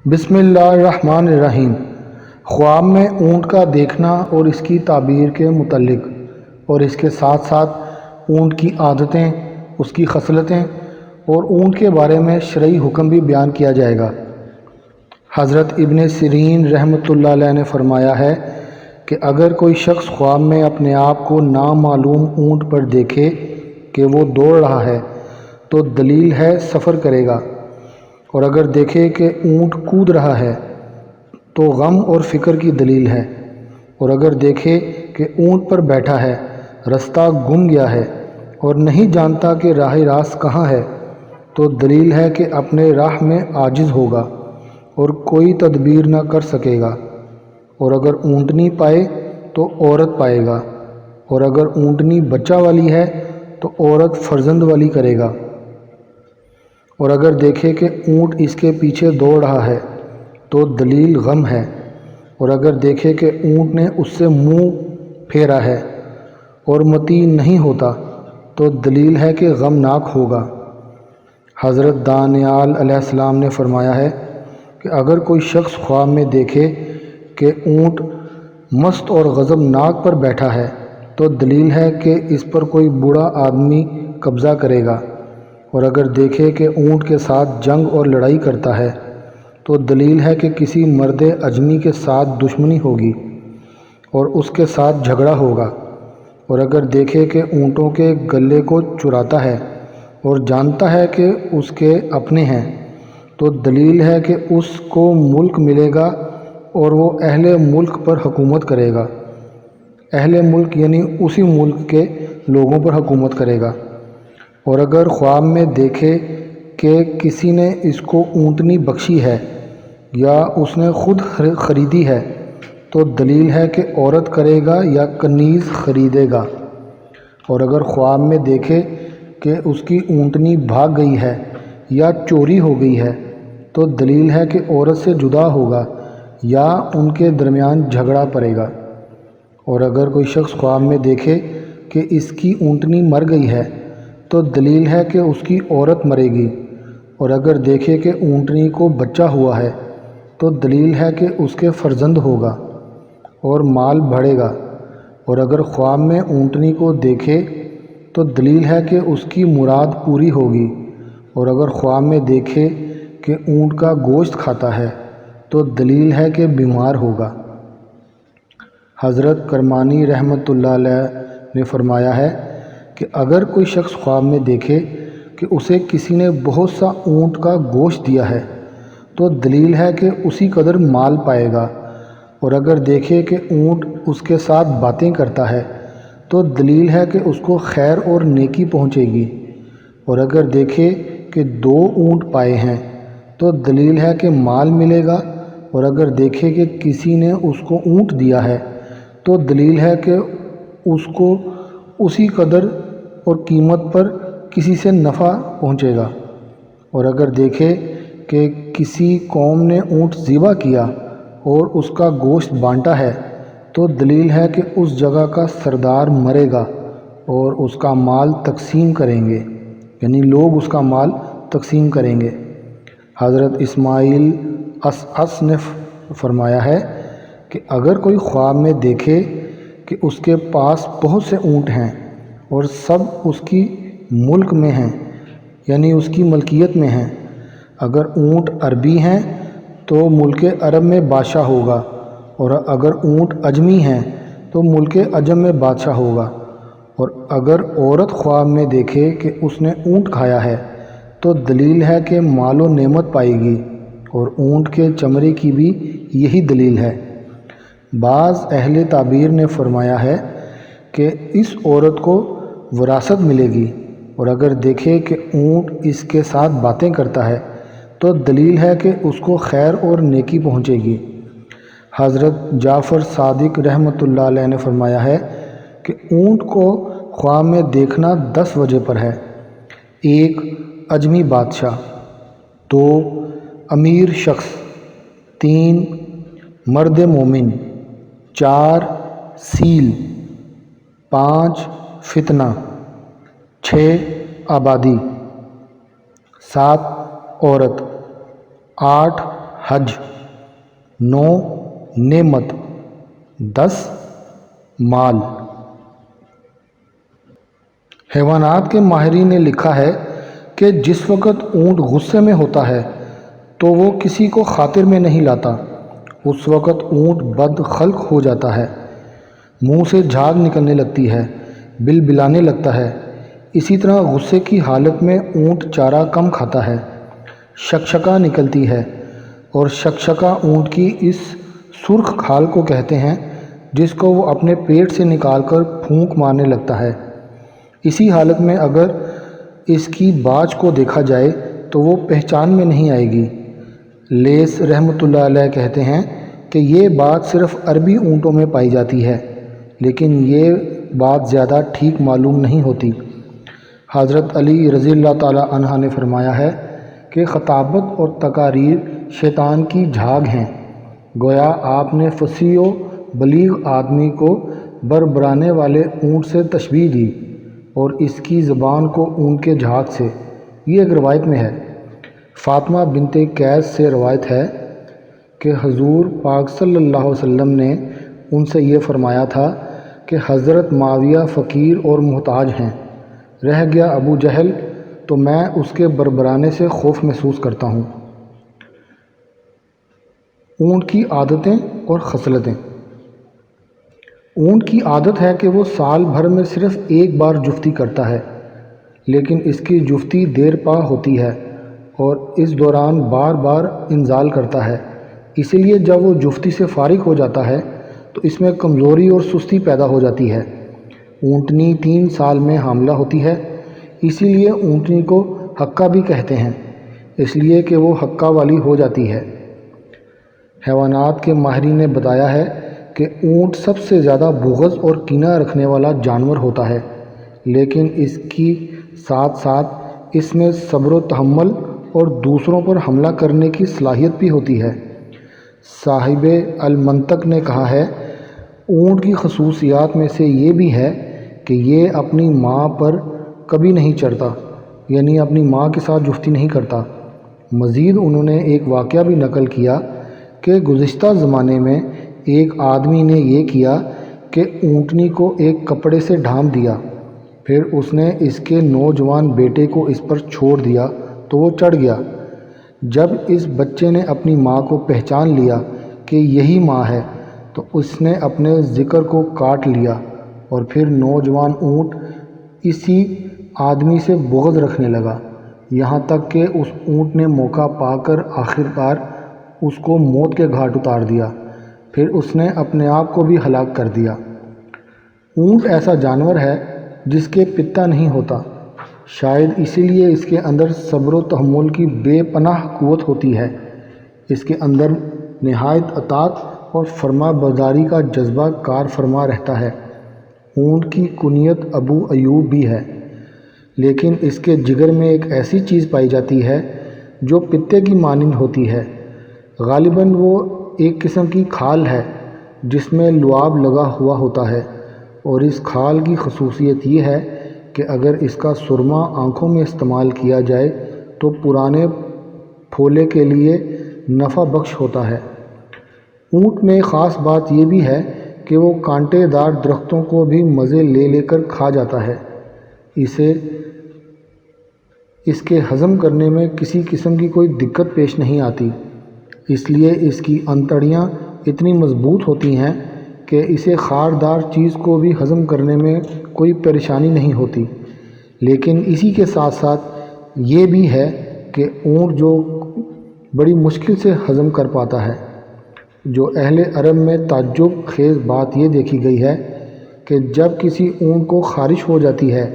بسم اللہ الرحمن الرحیم۔ خواب میں اونٹ کا دیکھنا اور اس کی تعبیر کے متعلق، اور اس کے ساتھ ساتھ اونٹ کی عادتیں، اس کی خصلتیں اور اونٹ کے بارے میں شرعی حکم بھی بیان کیا جائے گا۔ حضرت ابن سیرین رحمۃ اللہ علیہ نے فرمایا ہے کہ اگر کوئی شخص خواب میں اپنے آپ کو نامعلوم اونٹ پر دیکھے کہ وہ دوڑ رہا ہے تو دلیل ہے سفر کرے گا، اور اگر دیکھے کہ اونٹ کود رہا ہے تو غم اور فکر کی دلیل ہے، اور اگر دیکھے کہ اونٹ پر بیٹھا ہے، رستہ گم گیا ہے اور نہیں جانتا کہ راہ راست کہاں ہے تو دلیل ہے کہ اپنے راہ میں عاجز ہوگا اور کوئی تدبیر نہ کر سکے گا، اور اگر اونٹنی پائے تو عورت پائے گا، اور اگر اونٹنی بچہ والی ہے تو عورت فرزند والی کرے گا، اور اگر دیکھے کہ اونٹ اس کے پیچھے دوڑ رہا ہے تو دلیل غم ہے، اور اگر دیکھے کہ اونٹ نے اس سے منہ پھیرا ہے اور مطیع نہیں ہوتا تو دلیل ہے کہ غمناک ہوگا۔ حضرت دانیال علیہ السلام نے فرمایا ہے کہ اگر کوئی شخص خواب میں دیکھے کہ اونٹ مست اور غضبناک پر بیٹھا ہے تو دلیل ہے کہ اس پر کوئی بوڑھا آدمی قبضہ کرے گا، اور اگر دیکھے کہ اونٹ کے ساتھ جنگ اور لڑائی کرتا ہے تو دلیل ہے کہ کسی مرد اجمی کے ساتھ دشمنی ہوگی اور اس کے ساتھ جھگڑا ہوگا، اور اگر دیکھے کہ اونٹوں کے گلے کو چراتا ہے اور جانتا ہے کہ اس کے اپنے ہیں تو دلیل ہے کہ اس کو ملک ملے گا اور وہ اہل ملک پر حکومت کرے گا۔ اہل ملک یعنی اسی ملک کے لوگوں پر حکومت کرے گا، اور اگر خواب میں دیکھے کہ کسی نے اس کو اونٹنی بخشی ہے یا اس نے خود خریدی ہے تو دلیل ہے کہ عورت کرے گا یا کنیز خریدے گا، اور اگر خواب میں دیکھے کہ اس کی اونٹنی بھاگ گئی ہے یا چوری ہو گئی ہے تو دلیل ہے کہ عورت سے جدا ہوگا یا ان کے درمیان جھگڑا پڑے گا، اور اگر کوئی شخص خواب میں دیکھے کہ اس کی اونٹنی مر گئی ہے تو دلیل ہے کہ اس کی عورت مرے گی، اور اگر دیکھے کہ اونٹنی کو بچہ ہوا ہے تو دلیل ہے کہ اس کے فرزند ہوگا اور مال بڑھے گا، اور اگر خواب میں اونٹنی کو دیکھے تو دلیل ہے کہ اس کی مراد پوری ہوگی، اور اگر خواب میں دیکھے کہ اونٹ کا گوشت کھاتا ہے تو دلیل ہے کہ بیمار ہوگا۔ حضرت کرمانی رحمۃ اللہ علیہ نے فرمایا ہے کہ اگر کوئی شخص خواب میں دیکھے کہ اسے کسی نے بہت سا اونٹ کا گوشت دیا ہے تو دلیل ہے کہ اسی قدر مال پائے گا، اور اگر دیکھے کہ اونٹ اس کے ساتھ باتیں کرتا ہے تو دلیل ہے کہ اس کو خیر اور نیکی پہنچے گی، اور اگر دیکھے کہ 2 اونٹ پائے ہیں تو دلیل ہے کہ مال ملے گا، اور اگر دیکھے کہ کسی نے اس کو اونٹ دیا ہے تو دلیل ہے کہ اس کو اسی قدر اور قیمت پر کسی سے نفع پہنچے گا، اور اگر دیکھے کہ کسی قوم نے اونٹ ذبح کیا اور اس کا گوشت بانٹا ہے تو دلیل ہے کہ اس جگہ کا سردار مرے گا اور اس کا مال تقسیم کریں گے، یعنی لوگ اس کا مال تقسیم کریں گے۔ حضرت اسماعیل اشعث نے فرمایا ہے کہ اگر کوئی خواب میں دیکھے کہ اس کے پاس بہت سے اونٹ ہیں اور سب اس کی ملک میں ہیں، یعنی اس کی ملکیت میں ہیں، اگر اونٹ عربی ہیں تو ملک عرب میں بادشاہ ہوگا، اور اگر اونٹ اجمی ہیں تو ملک عجم میں بادشاہ ہوگا، اور اگر عورت خواب میں دیکھے کہ اس نے اونٹ کھایا ہے تو دلیل ہے کہ مال و نعمت پائے گی، اور اونٹ کے چمڑے کی بھی یہی دلیل ہے۔ بعض اہل تعبیر نے فرمایا ہے کہ اس عورت کو وراثت ملے گی، اور اگر دیکھے کہ اونٹ اس کے ساتھ باتیں کرتا ہے تو دلیل ہے کہ اس کو خیر اور نیکی پہنچے گی۔ حضرت جعفر صادق رحمۃ اللہ علیہ نے فرمایا ہے کہ اونٹ کو خواب میں دیکھنا 10 وجہ پر ہے: 1 اجمی بادشاہ، 2 امیر شخص، 3 مرد مومن، 4 سیل، 5 فتنہ، 6 آبادی، 7 عورت، 8 حج، 9 نعمت، 10 مال۔ حیوانات کے ماہرین نے لکھا ہے کہ جس وقت اونٹ غصے میں ہوتا ہے تو وہ کسی کو خاطر میں نہیں لاتا، اس وقت اونٹ بد خلق ہو جاتا ہے، منہ سے جھاگ نکلنے لگتی ہے، بل بلانے لگتا ہے۔ اسی طرح غصے کی حالت میں اونٹ چارہ کم کھاتا ہے، شکشکا نکلتی ہے، اور شکشکا اونٹ کی اس سرخ کھال کو کہتے ہیں جس کو وہ اپنے پیٹ سے نکال کر پھونک مارنے لگتا ہے۔ اسی حالت میں اگر اس کی باج کو دیکھا جائے تو وہ پہچان میں نہیں آئے گی۔ لیث رحمۃ اللہ علیہ کہتے ہیں کہ یہ بات صرف عربی اونٹوں میں پائی جاتی ہے، لیکن یہ بات زیادہ ٹھیک معلوم نہیں ہوتی۔ حضرت علی رضی اللہ تعالیٰ عنہ نے فرمایا ہے کہ خطابت اور تقاریر شیطان کی جھاگ ہیں۔ گویا آپ نے فصیح و بلیغ آدمی کو بربرانے والے اونٹ سے تشبیہ دی اور اس کی زبان کو اونٹ کے جھاگ سے۔ یہ ایک روایت میں ہے۔ فاطمہ بنت قیس سے روایت ہے کہ حضور پاک صلی اللہ علیہ وسلم نے ان سے یہ فرمایا تھا کہ حضرت معاویہ فقیر اور محتاج ہیں، رہ گیا ابو جہل تو میں اس کے بربرانے سے خوف محسوس کرتا ہوں۔ اونٹ کی عادتیں اور خصلتیں۔ اونٹ کی عادت ہے کہ وہ سال بھر میں صرف ایک بار جفتی کرتا ہے، لیکن اس کی جفتی دیر پا ہوتی ہے اور اس دوران بار بار انزال کرتا ہے۔ اسی لیے جب وہ جفتی سے فارغ ہو جاتا ہے تو اس میں کمزوری اور سستی پیدا ہو جاتی ہے۔ اونٹنی 3 سال میں حاملہ ہوتی ہے، اسی لیے اونٹنی کو حقہ بھی کہتے ہیں، اس لیے کہ وہ حقہ والی ہو جاتی ہے۔ حیوانات کے ماہرین نے بتایا ہے کہ اونٹ سب سے زیادہ بغض اور کینہ رکھنے والا جانور ہوتا ہے، لیکن اس کی ساتھ ساتھ اس میں صبر و تحمل اور دوسروں پر حملہ کرنے کی صلاحیت بھی ہوتی ہے۔ صاحب المنطق نے کہا ہے، اونٹ کی خصوصیات میں سے یہ بھی ہے کہ یہ اپنی ماں پر کبھی نہیں چڑھتا، یعنی اپنی ماں کے ساتھ جفتی نہیں کرتا۔ مزید انہوں نے ایک واقعہ بھی نقل کیا کہ گزشتہ زمانے میں ایک آدمی نے یہ کیا کہ اونٹنی کو ایک کپڑے سے ڈھانپ دیا، پھر اس نے اس کے نوجوان بیٹے کو اس پر چھوڑ دیا تو وہ چڑھ گیا۔ جب اس بچے نے اپنی ماں کو پہچان لیا کہ یہی ماں ہے تو اس نے اپنے ذکر کو کاٹ لیا، اور پھر نوجوان اونٹ اسی آدمی سے بغض رکھنے لگا، یہاں تک کہ اس اونٹ نے موقع پا کر آخرکار اس کو موت کے گھاٹ اتار دیا، پھر اس نے اپنے آپ کو بھی ہلاک کر دیا۔ اونٹ ایسا جانور ہے جس کے پتا نہیں ہوتا، شاید اسی لیے اس کے اندر صبر و تحمل کی بے پناہ قوت ہوتی ہے۔ اس کے اندر نہایت اطاعت اور فرما برداری کا جذبہ کار فرما رہتا ہے۔ اونٹ کی کنیت ابو ایوب بھی ہے، لیکن اس کے جگر میں ایک ایسی چیز پائی جاتی ہے جو پتے کی مانند ہوتی ہے۔ غالباً وہ ایک قسم کی کھال ہے جس میں لعاب لگا ہوا ہوتا ہے، اور اس کھال کی خصوصیت یہ ہے کہ اگر اس کا سرما آنکھوں میں استعمال کیا جائے تو پرانے پھولے کے لیے نفع بخش ہوتا ہے۔ اونٹ میں خاص بات یہ بھی ہے کہ وہ کانٹے دار درختوں کو بھی مزے لے لے کر کھا جاتا ہے، اسے اس کے ہضم کرنے میں کسی قسم کی کوئی دقت پیش نہیں آتی، اس لیے اس کی انتڑیاں اتنی مضبوط ہوتی ہیں کہ اسے خاردار چیز کو بھی ہضم کرنے میں کوئی پریشانی نہیں ہوتی۔ لیکن اسی کے ساتھ ساتھ یہ بھی ہے کہ اونٹ جو بڑی مشکل سے ہضم کر پاتا ہے۔ جو اہل عرب میں تعجب خیز بات یہ دیکھی گئی ہے کہ جب کسی اونٹ کو خارش ہو جاتی ہے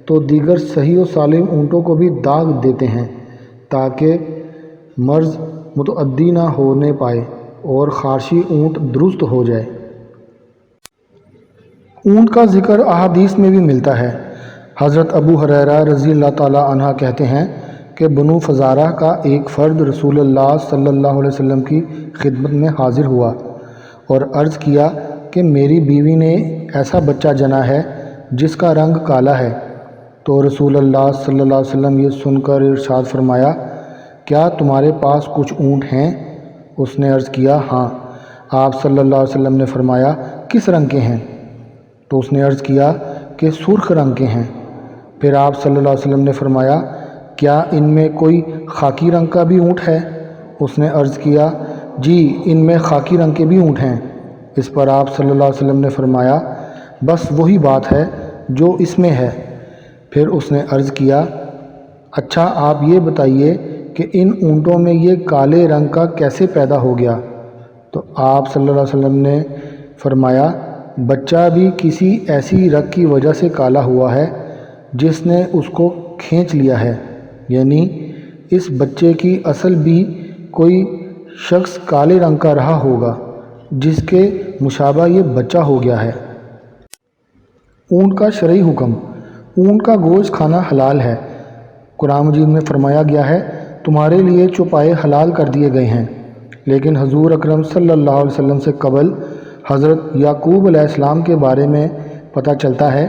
تو دیگر صحیح و سالم اونٹوں کو بھی داغ دیتے ہیں تاکہ مرض متعدی نہ ہونے پائے اور خارشی اونٹ درست ہو جائے۔ اونٹ کا ذکر احادیث میں بھی ملتا ہے۔ حضرت ابو ہریرہ رضی اللہ تعالیٰ عنہ کہتے ہیں کہ بنو فزارہ کا ایک فرد رسول اللہ صلی اللہ علیہ وسلم کی خدمت میں حاضر ہوا اور عرض کیا کہ میری بیوی نے ایسا بچہ جنا ہے جس کا رنگ کالا ہے، تو رسول اللہ صلی اللہ علیہ وسلم یہ سن کر ارشاد فرمایا، کیا تمہارے پاس کچھ اونٹ ہیں؟ اس نے عرض کیا ہاں۔ آپ صلی اللہ علیہ وسلم نے فرمایا کس رنگ کے ہیں؟ تو اس نے عرض کیا کہ سرخ رنگ کے ہیں۔ پھر آپ صلی اللہ علیہ وسلم نے فرمایا کیا ان میں کوئی خاکی رنگ کا بھی اونٹ ہے؟ اس نے عرض کیا جی ان میں خاکی رنگ کے بھی اونٹ ہیں۔ اس پر آپ صلی اللہ علیہ وسلم نے فرمایا بس وہی بات ہے جو اس میں ہے۔ پھر اس نے عرض کیا اچھا آپ یہ بتائیے کہ ان اونٹوں میں یہ کالے رنگ کا کیسے پیدا ہو گیا؟ تو آپ صلی اللہ علیہ وسلم نے فرمایا بچہ بھی کسی ایسی رگ کی وجہ سے کالا ہوا ہے جس نے اس کو کھینچ لیا ہے، یعنی اس بچے کی اصل بھی کوئی شخص کالے رنگ کا رہا ہوگا جس کے مشابہ یہ بچہ ہو گیا ہے۔ اونٹ کا شرعی حکم۔ اونٹ کا گوشت کھانا حلال ہے۔ قرآن مجید میں فرمایا گیا ہے تمہارے لیے چوپائے حلال کر دیے گئے ہیں، لیکن حضور اکرم صلی اللہ علیہ وسلم سے قبل حضرت یعقوب علیہ السلام کے بارے میں پتہ چلتا ہے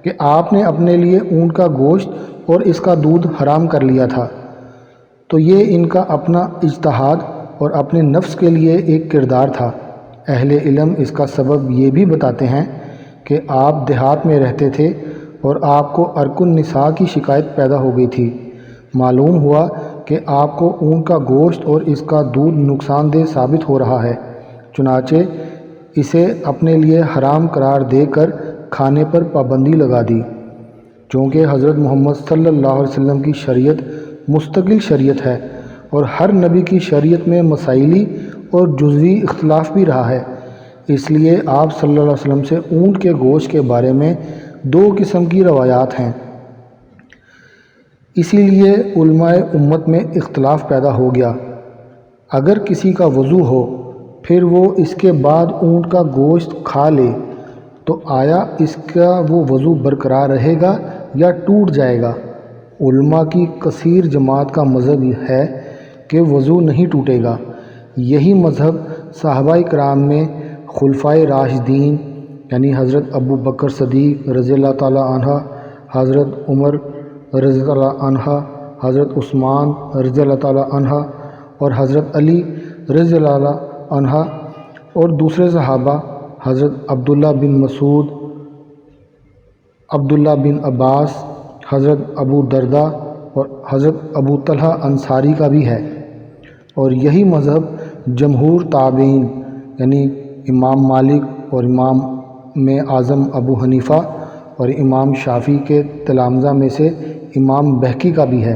کہ آپ نے اپنے لیے اونٹ کا گوشت اور اس کا دودھ حرام کر لیا تھا، تو یہ ان کا اپنا اجتہاد اور اپنے نفس کے لیے ایک کردار تھا۔ اہل علم اس کا سبب یہ بھی بتاتے ہیں کہ آپ دیہات میں رہتے تھے اور آپ کو عرق النساء کی شکایت پیدا ہو گئی تھی۔ معلوم ہوا کہ آپ کو اونٹ کا گوشت اور اس کا دودھ نقصان دہ ثابت ہو رہا ہے، چنانچہ اسے اپنے لیے حرام قرار دے کر کھانے پر پابندی لگا دی۔ چونکہ حضرت محمد صلی اللہ علیہ وسلم کی شریعت مستقل شریعت ہے اور ہر نبی کی شریعت میں مسائلی اور جزوی اختلاف بھی رہا ہے، اس لیے آپ صلی اللہ علیہ وسلم سے اونٹ کے گوشت کے بارے میں دو قسم کی روایات ہیں۔ اسی لیے علماء امت میں اختلاف پیدا ہو گیا۔ اگر کسی کا وضو ہو پھر وہ اس کے بعد اونٹ کا گوشت کھا لے تو آیا اس کا وہ وضو برقرار رہے گا یا ٹوٹ جائے گا؟ علماء کی کثیر جماعت کا مذہب یہ ہے کہ وضو نہیں ٹوٹے گا۔ یہی مذہب صحابہ کرام میں خلفائے راشدین یعنی حضرت ابو بکر صدیق رضی اللہ تعالی عنہ، حضرت عمر رضی اللہ عنہ، حضرت عثمان رضی اللہ تعالی عنہ اور حضرت علی رضی اللہ عنہ اور دوسرے صحابہ حضرت عبداللہ بن مسعود، عبداللہ بن عباس، حضرت ابو درداء اور حضرت ابو طلحہ انصاری کا بھی ہے۔ اور یہی مذہب جمہور تابعین یعنی امام مالک اور امام اعظم ابو حنیفہ اور امام شافعی کے تلامذہ میں سے امام بہقی کا بھی ہے۔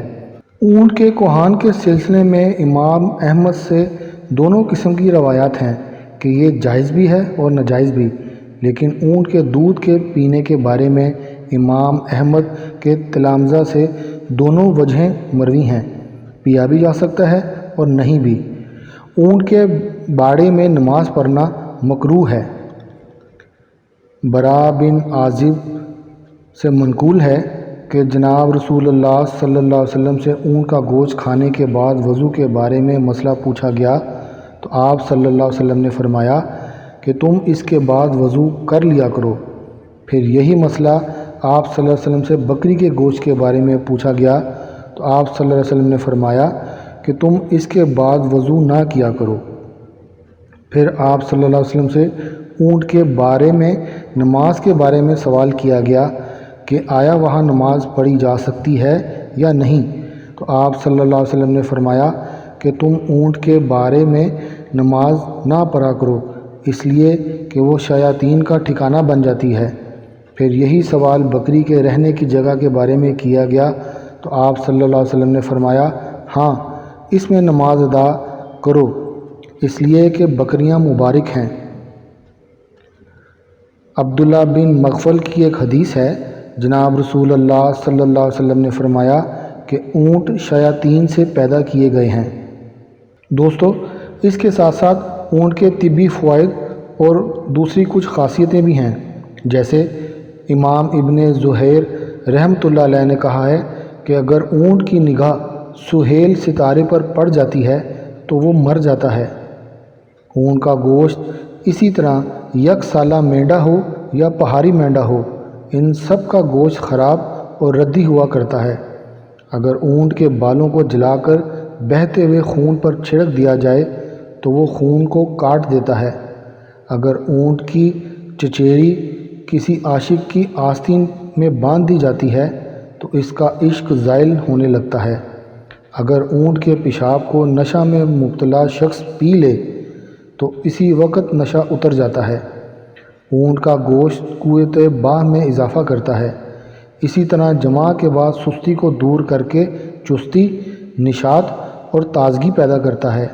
اونٹ کے کوہان کے سلسلے میں امام احمد سے دونوں قسم کی روایات ہیں کہ یہ جائز بھی ہے اور ناجائز بھی، لیکن اونٹ کے دودھ کے پینے کے بارے میں امام احمد کے تلامذہ سے دونوں وجہیں مروی ہیں، پیا بھی جا سکتا ہے اور نہیں بھی۔ اونٹ کے باڑے میں نماز پڑھنا مکروہ ہے۔ برا بن عازب سے منقول ہے کہ جناب رسول اللہ صلی اللہ علیہ وسلم سے اونٹ کا گوشت کھانے کے بعد وضو کے بارے میں مسئلہ پوچھا گیا تو آپ صلی اللہ علیہ وسلم نے فرمایا کہ تم اس کے بعد وضو کر لیا کرو۔ پھر یہی مسئلہ آپ صلی اللہ علیہ وسلم سے بکری کے گوشت کے بارے میں پوچھا گیا تو آپ صلی اللہ علیہ وسلم نے فرمایا کہ تم اس کے بعد وضو نہ کیا کرو۔ پھر آپ صلی اللہ علیہ وسلم سے اونٹ کے بارے میں نماز کے بارے میں سوال کیا گیا کہ آیا وہاں نماز پڑھی جا سکتی ہے یا نہیں؟ تو آپ صلی اللہ علیہ وسلم نے فرمایا کہ تم اونٹ کے بارے میں نماز نہ پڑھا کرو، اس لیے کہ وہ شیاطین کا ٹھکانہ بن جاتی ہے۔ پھر یہی سوال بکری کے رہنے کی جگہ کے بارے میں کیا گیا تو آپ صلی اللہ علیہ وسلم نے فرمایا ہاں اس میں نماز ادا کرو، اس لیے کہ بکریاں مبارک ہیں۔ عبداللہ بن مغفل کی ایک حدیث ہے، جناب رسول اللہ صلی اللہ علیہ وسلم نے فرمایا کہ اونٹ شیاطین سے پیدا کیے گئے ہیں۔ دوستو، اس کے ساتھ ساتھ اونٹ کے طبی فوائد اور دوسری کچھ خاصیتیں بھی ہیں، جیسے امام ابن زہیر رحمۃ اللہ علیہ نے کہا ہے کہ اگر اونٹ کی نگاہ سہیل ستارے پر پڑ جاتی ہے تو وہ مر جاتا ہے۔ اونٹ کا گوشت اسی طرح یک سالہ مینڈا ہو یا پہاڑی مینڈا ہو، ان سب کا گوشت خراب اور ردی ہوا کرتا ہے۔ اگر اونٹ کے بالوں کو جلا کر بہتے ہوئے خون پر چھڑک دیا جائے تو وہ خون کو کاٹ دیتا ہے۔ اگر اونٹ کی چچیری کسی عاشق کی آستین میں باندھ دی جاتی ہے تو اس کا عشق زائل ہونے لگتا ہے۔ اگر اونٹ کے پیشاب کو نشہ میں مبتلا شخص پی لے تو اسی وقت نشہ اتر جاتا ہے۔ اونٹ کا گوشت قوت باہ میں اضافہ کرتا ہے۔ اسی طرح جماع کے بعد سستی کو دور کر کے چستی، نشاط اور تازگی پیدا کرتا ہے۔